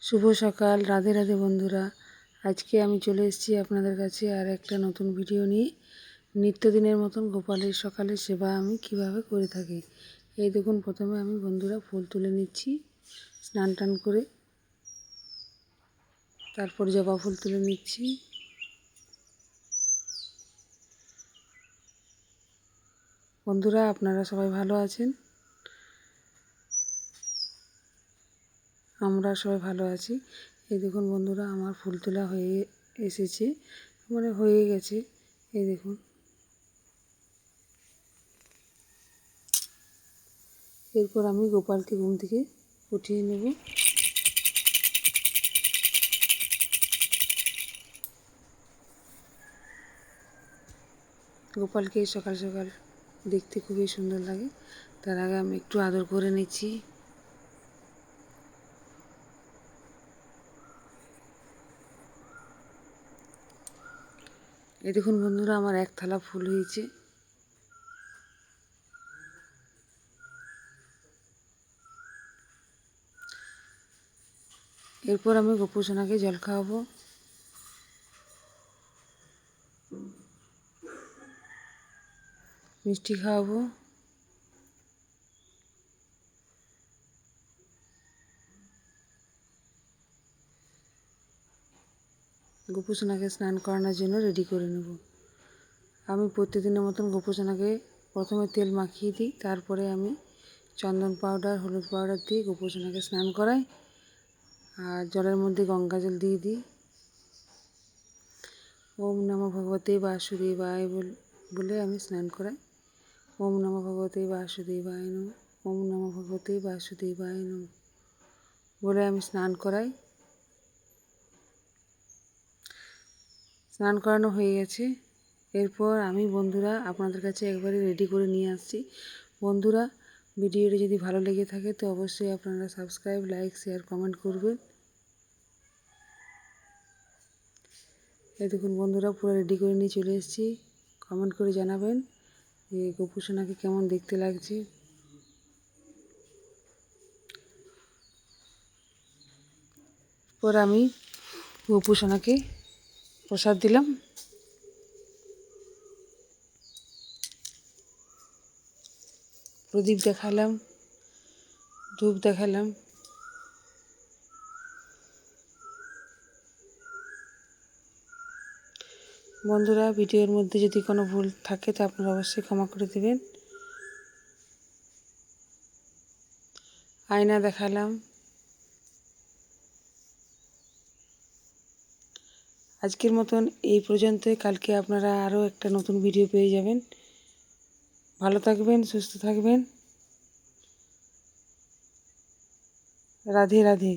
শুভ সকাল, রাধে রাধে বন্ধুরা। আজকে আমি চলে এসেছি আপনাদের কাছে আর একটা নতুন ভিডিও নিয়ে। নিত্যদিনের মতন গোপালের সকালের সেবা আমি কিভাবে করে থাকি। এই দেখুন, প্রথমে আমি বন্ধুরা ফুল তুলে নিচ্ছি স্নান টান করে, তারপর জবা ফুল তুলে নিচ্ছি। বন্ধুরা, আপনারা সবাই ভালো আছেন? আমরা সবাই ভালো আছি। এই দেখুন বন্ধুরা, আমার ফুল তোলা হয়ে এসেছে, মানে হয়ে গেছে। এই দেখুন, এরপর আমি গোপালকে ঘুম থেকে উঠিয়ে নেব। গোপালকে সকাল সকাল দেখতে খুবই সুন্দর লাগে। তার আগে আমি একটু আদর করে নিচ্ছি। এই দেখুন বন্ধুরা, আমার এক থালা ফুল হয়েছে। এরপর আমি গোপুসোনাকে জল খাওয়াবো। মিষ্টি খাওয়াবো। গোপুসোনাকে স্নান করানোর জন্য রেডি করে নেব। আমি প্রতিদিনের মতন গোপুসোনাকে প্রথমে তেল মাখিয়ে দিই, তারপরে আমি চন্দন পাউডার, হলুদ পাউডার দিয়ে গোপুসোনাকে স্নান করাই। আর জলের মধ্যে গঙ্গা জল দিয়ে দিই। ওম নমো ভগবতে বাসুদেবায় বলে আমি স্নান করাই। ওম নমো ভগবতে বাসুদেবায় নমঃ, ওম নমো ভগবতে বাসুদেবায় নমঃ বলে আমি স্নান করাই। স্নান করানো হয়ে গেছে। এরপর আমি বন্ধুরা আপনাদের কাছে একবারে রেডি করে নিয়ে আসছি। বন্ধুরা, ভিডিওটি যদি ভালো লেগে থাকে তো অবশ্যই আপনারা সাবস্ক্রাইব, লাইক, শেয়ার, কমেন্ট করবেন। এই দেখুন বন্ধুরা, পুরো রেডি করে নিয়ে চলে এসেছি। কমেন্ট করে জানাবেন যে গোপুসোনাকে কেমন দেখতে লাগছে। পর আমি গোপুসোনাকে প্রসাদ দিলাম। প্রদীপ দেখালাম, ধূপ দেখালাম। বন্ধুরা, ভিডিওর মধ্যে যদি কোনো ভুল থাকে তো আপনারা অবশ্যই ক্ষমা করে দেবেন। আয়না দেখালাম। আজকের মতন এই পর্যন্তই। কালকে আপনারা আরও একটা নতুন ভিডিও পেয়ে যাবেন। ভালো থাকবেন, সুস্থ থাকবেন। রাধে রাধে।